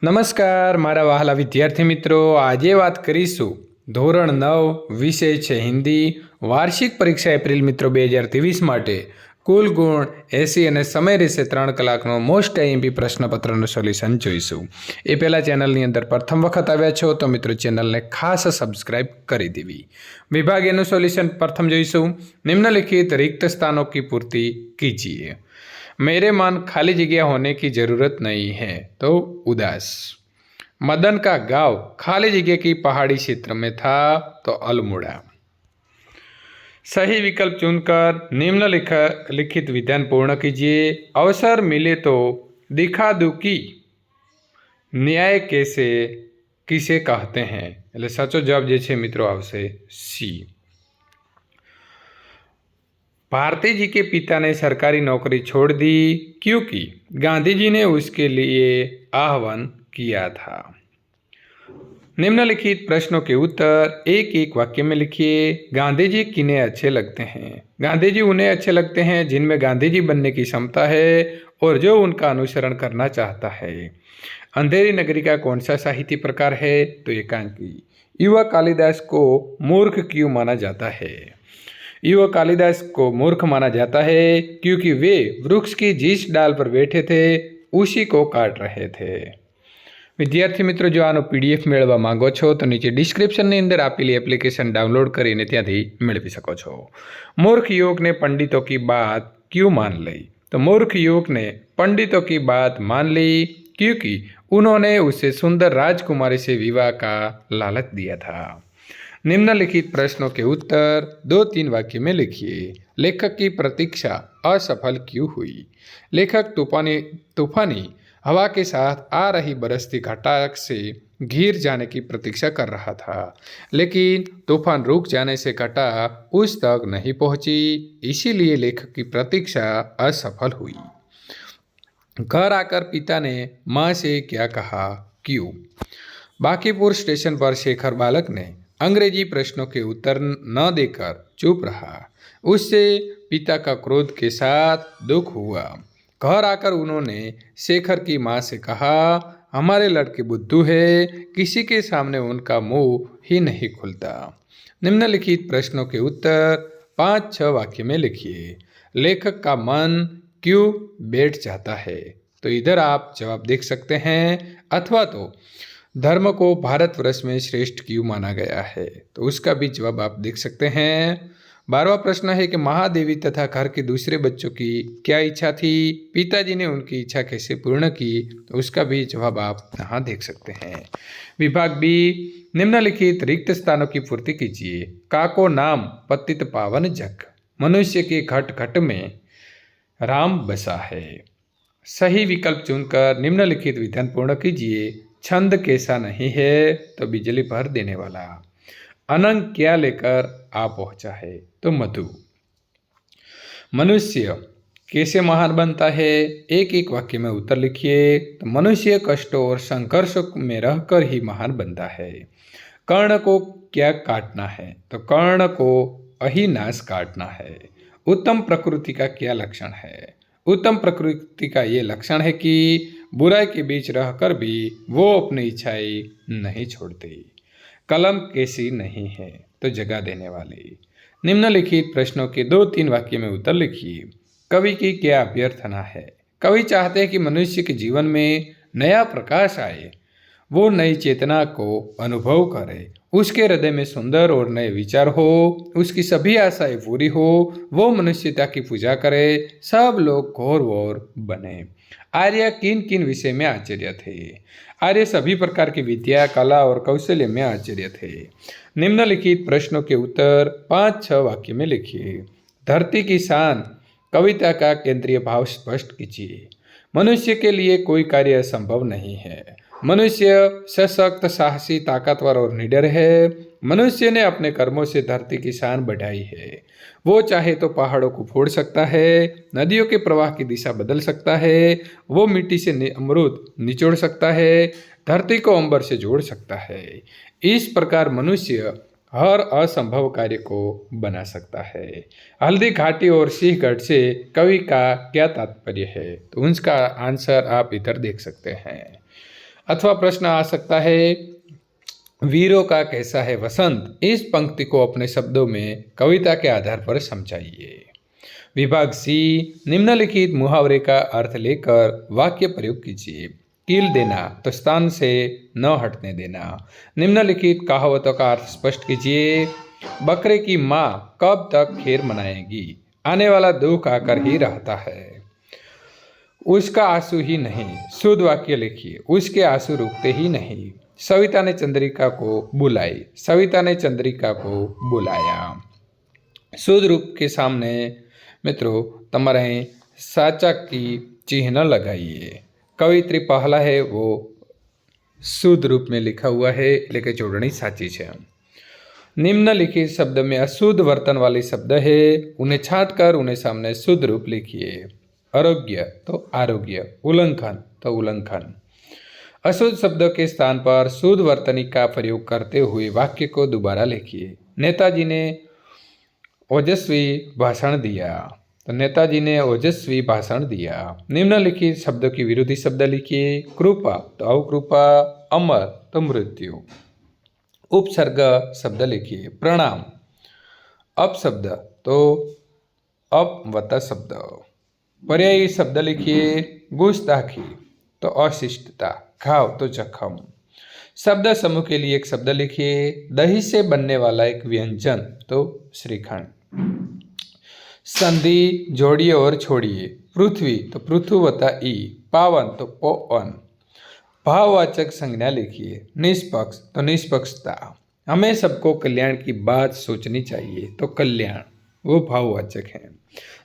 નમસ્કાર મારા વહાલા વિદ્યાર્થી મિત્રો, આજે વાત કરીશું ધોરણ 9 વિષય છે હિન્દી, વાર્ષિક પરીક્ષા એપ્રિલ મિત્રો 2023 માટે કુલ ગુણ 80 અને સમય રહેશે 3 કલાકનો મોસ્ટ આઈએમપી પ્રશ્નપત્રનું સોલ્યુશન જોઈશું। એ પહેલાં ચેનલની અંદર પ્રથમ વખત આવ્યા છો તો મિત્રો ચેનલને ખાસ સબસ્ક્રાઇબ કરી દેવી। વિભાગ એનું સોલ્યુશન પ્રથમ જોઈશું। નિમ્નલિખિત रिक्त स्थानों की पूर्ति कीजिए। मेरे मन खाली जगह होने की ज़रूरत नहीं है तो उदास। मदन का गांव खाली जगह की पहाड़ी क्षेत्र में था तो अल्मोड़ा। सही विकल्प चुनकर निम्नलिखित विधान पूर्ण कीजिए। अवसर मिले तो दिखा दूं कि न्याय कैसे किसे कहते हैं। એટલે સાચો જવાબ જે છે મિત્રો આવશે सी। भारती जी के पिता ने सरकारी नौकरी छोड़ दी क्योंकि गांधी जी ने उसके लिए आह्वान किया था। निम्नलिखित प्रश्नों के उत्तर एक एक वाक्य में लिखिए। गांधी जी किन्हें अच्छे लगते हैं? गांधी जी उन्हें अच्छे लगते हैं जिनमें गांधी जी बनने की क्षमता है और जो उनका अनुसरण करना चाहता है। अंधेरी नगरी का कौन सा साहित्य प्रकार है? तो एकांकी। युवा कालिदास को मूर्ख क्यों माना जाता है? युवा कालिदास को मूर्ख माना जाता है क्योंकि वे वृक्ष की जिस डाल पर बैठे थे उसी को काट रहे थे। विद्यार्थी मित्रों, जो आनो पीडीएफ मेळववा मांगो छो तो नीचे डिस्क्रिप्शननी अंदर आपेली एप्लिकेशन डाउनलॉड करीने त्यांथी मेळवी शको छो। मूर्ख युवक ने पंडितों की बात क्यों मान ली? तो मूर्ख युवक ने पंडितों की बात मान ली क्योंकि उन्होंने उसे सुंदर राजकुमारी से विवाह का लालच दिया था। निम्नलिखित प्रश्नों के उत्तर 2-3 वाक्य में लिखिए। लेखक की प्रतीक्षा असफल क्यों हुई? लेखक तूफानी हवा के साथ आ रही बरसती घटा से घिर जाने की प्रतीक्षा कर रहा था, लेकिन तूफान रुक जाने से घटा उस तक नहीं पहुंची, इसीलिए लेखक की प्रतीक्षा असफल हुई। घर आकर पिता ने माँ से क्या कहा, क्यों? बांकीपुर स्टेशन पर शेखर बालक ने अंग्रेजी प्रश्नों के उत्तर न देकर चुप रहा। उससे पिता का क्रोध के साथ दुख हुआ। घर आकर उन्होंने शेखर की माँ से कहा, हमारे लड़के बुद्धू है, किसी के सामने उनका मुंह ही नहीं खुलता। निम्नलिखित प्रश्नों के उत्तर 5-6 वाक्य में लिखिए। लेखक का मन क्यों बैठ जाता है? तो इधर आप जवाब देख सकते हैं, अथवा तो धर्म को भारतवर्ष में श्रेष्ठ क्यों माना गया है, तो उसका भी जवाब आप देख सकते हैं। 12वां प्रश्न है कि महादेवी तथा घर के दूसरे बच्चों की क्या इच्छा थी? पिताजी ने उनकी इच्छा कैसे पूर्ण की, तो उसका भी जवाब आप यहाँ देख सकते हैं। विभाग बी, निम्नलिखित रिक्त स्थानों की पूर्ति कीजिए। काको नाम पतित पावन जग, मनुष्य के घट घट में राम बसा है। सही विकल्प चुनकर निम्नलिखित विधान पूर्ण कीजिए। छंद कैसा नहीं है? तो बिजली भर देने वाला। अनंग क्या लेकर आ पहुंचा है? तो मधु। मनुष्य कैसे महान बनता है? एक एक वाक्य में उत्तर लिखिए। तो मनुष्य कष्टों और संघर्षों में रहकर ही महान बनता है। कर्ण को क्या काटना है? तो कर्ण को अहिनाश काटना है। उत्तम प्रकृति का क्या लक्षण है? उत्तम प्रकृति का ये लक्षण है कि बुराई के बीच रहकर भी वो अपनी इच्छाएं नहीं छोड़ती। कलम कैसी नहीं है? तो जगा देने वाली। निम्नलिखित प्रश्नों के 2-3 वाक्य में उत्तर लिखिए। कवि की क्या अभ्यर्थना है? कवि चाहते हैं कि मनुष्य के जीवन में नया प्रकाश आए, वो नई चेतना को अनुभव करे, उसके हृदय में सुंदर और नए विचार हो, उसकी सभी आशाएं पूरी हो, वो मनुष्यता की पूजा करे, सब लोग घोर वोर बने। आर्य किन किन विषय में आचार्य थे? आर्य सभी प्रकार की विद्या, कला और कौशल्य में आचार्य थे। निम्नलिखित प्रश्नों के उत्तर 5-6 वाक्य में लिखिए। धरती की शान कविता का केंद्रीय भाव स्पष्ट कीजिए। मनुष्य के लिए कोई कार्य असंभव नहीं है। मनुष्य सशक्त, साहसी, ताकतवर और निडर है। मनुष्य ने अपने कर्मों से धरती की शान बढ़ाई है। वो चाहे तो पहाड़ों को फोड़ सकता है, नदियों के प्रवाह की दिशा बदल सकता है, वो मिट्टी से अमृत निचोड़ सकता है, धरती को अंबर से जोड़ सकता है। इस प्रकार मनुष्य हर असंभव कार्य को बना सकता है। हल्दी घाटी और सिंहगढ़ से कवि का क्या तात्पर्य है? तो उसका आंसर आप इधर देख सकते हैं। अथवा प्रश्न आ सकता है, वीरों का कैसा है वसंत। इस पंक्ति को अपने शब्दों में कविता के आधार पर समझाइए। विभाग सी, निम्नलिखित मुहावरे का अर्थ लेकर वाक्य प्रयोग कीजिए। कील देना तो स्थान से न हटने देना। निम्नलिखित कहावतों का अर्थ स्पष्ट कीजिए। बकरे की माँ कब तक खीर मनाएगी, आने वाला दुख आकर ही रहता है। उसका आंसू ही नहीं, शुद्ध वाक्य लिखिए। उसके आंसू रुकते ही नहीं। सविता ने चंद्रिका को बुलाई, सविता ने चंद्रिका को बुलाया। शुद्ध रूप के सामने मित्रों तमारे साचा की चिन्ह लगाइए। कवित्री पहला है वो शुद्ध रूप में लिखा हुआ है, लेकिन जोड़नी साची है। निम्नलिखित शब्द में अशुद्ध वर्तन वाले शब्द है, उन्हें छांट कर उन्हें सामने शुद्ध रूप लिखिए। आरोग्य तो आरोग्य, उल्लंघन तो उल्लंघन। अशुद्ध शब्द के स्थान पर शुद्ध वर्तनी का प्रयोग करते हुए वाक्य को दोबारा लिखिए। नेताजी ने ओजस्वी भाषण दिया, तो नेताजी ने ओजस्वी भाषण दिया। निम्नलिखित शब्दों की विरोधी शब्द लिखिए। कृपा तो अकृपा, अमर तो मृत्यु। उपसर्ग शब्द लिखिए। प्रणाम अपशब्द तो अपवत शब्द। पर्यायी शब्द लिखिए। गुस्ताखी तो अशिष्टता, घाव तो जखम। शब्द समूह के लिए एक शब्द लिखिए। दही से बनने वाला एक व्यंजन तो श्रीखंड। संधि जोड़िए और छोड़िए। पृथ्वी तो पृथुवता ई, पावन तो पवन। भाववाचक संज्ञा लिखिए। निष्पक्ष तो निष्पक्षता। हमें सबको कल्याण की बात सोचनी चाहिए, तो कल्याण वो भाववाचक है।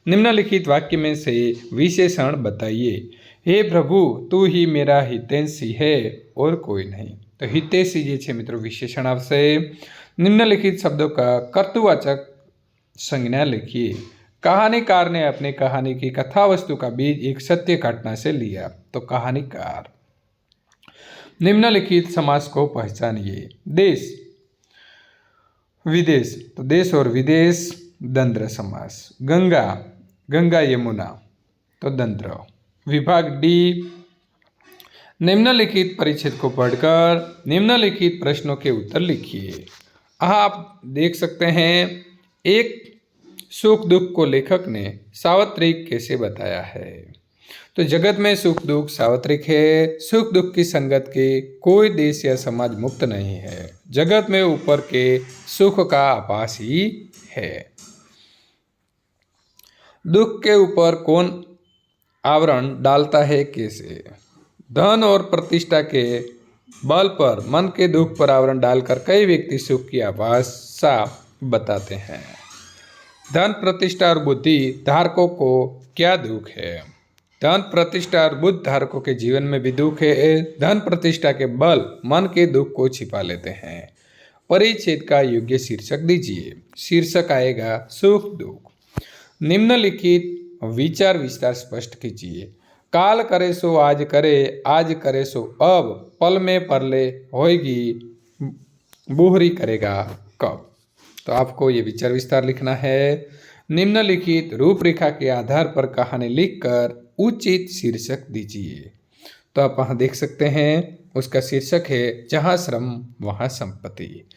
निम्नलिखित वाक्य में से विशेषण बताइए। हे प्रभु तू ही मेरा हितैषी है और कोई नहीं, तो हितैषी जे छे मित्रों विशेषण आवशे। निम्नलिखित शब्दों का कर्तृवाचक संज्ञा लिखिए। कहानीकार ने अपनी कहानी की कथा वस्तु का बीज एक सत्य घटना से लिया, तो कहानीकार। निम्नलिखित समास को पहचानिए। देश विदेश तो देश और विदेश द्वंद्व समास। गंगा गंगा यमुना तो द्वंद्व। विभाग डी, निम्नलिखित परिच्छेद को पढ़कर निम्नलिखित प्रश्नों के उत्तर लिखिए। आप देख सकते हैं, एक सुख दुख को लेखक ने सार्वत्रिक कैसे बताया है। तो जगत में सुख दुख सार्वत्रिक है। सुख दुख की संगत के कोई देश या समाज मुक्त नहीं है। जगत में ऊपर के सुख का आभास ही है। दुख के ऊपर कौन आवरण डालता है कैसे। धन और प्रतिष्ठा के बल पर मन के दुख पर आवरण डालकर कई व्यक्ति सुख की आभाषा बताते हैं। धन प्रतिष्ठा और बुद्धि धारकों को क्या दुख है। धन प्रतिष्ठा और बुद्धि धारकों के जीवन में भी दुख है। धन प्रतिष्ठा के बल मन के दुख को छिपा लेते हैं। परिच्छेद का योग्य शीर्षक दीजिए। शीर्षक आएगा सुख दुख। निम्नलिखित विचार विस्तार स्पष्ट कीजिए। काल करे सो आज करे, आज करे सो अब, पल में परले होएगी, बूहरी करेगा कब। तो आपको ये विचार विस्तार लिखना है। निम्नलिखित रूपरेखा के आधार पर कहानी लिखकर उचित शीर्षक दीजिए। तो आप वहाँ देख सकते हैं, उसका शीर्षक है जहाँ श्रम वहाँ संपत्ति।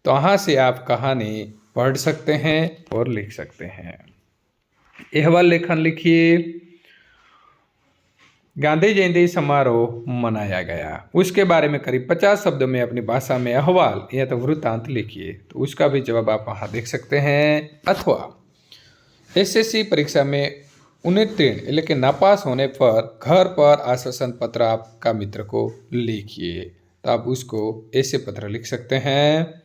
तो वहाँ से आप कहानी पढ़ सकते हैं और लिख सकते हैं। अहवाल लेखन लिखिए। गांधी जयंती समारोह मनाया गया, उसके बारे में करीब 50 शब्दों में अपनी भाषा में अहवाल या तो वृत्तांत लिखिए। तो उसका भी जवाब आप वहाँ देख सकते हैं। अथवा एसएससी परीक्षा में उत्तीर्ण लेकिन नापास होने पर घर पर आश्वासन पत्र आपका मित्र को लिखिए। तो आप उसको ऐसे पत्र लिख सकते हैं।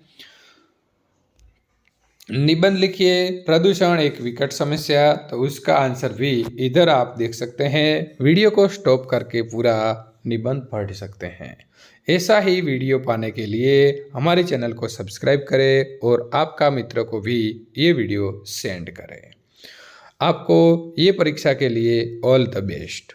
निबंध लिखिए। प्रदूषण एक विकट समस्या, तो उसका आंसर भी इधर आप देख सकते हैं। वीडियो को स्टॉप करके पूरा निबंध पढ़ सकते हैं। ऐसा ही वीडियो पाने के लिए हमारे चैनल को सब्सक्राइब करें और आपका मित्र को भी ये वीडियो सेंड करें। आपको ये परीक्षा के लिए ऑल द बेस्ट।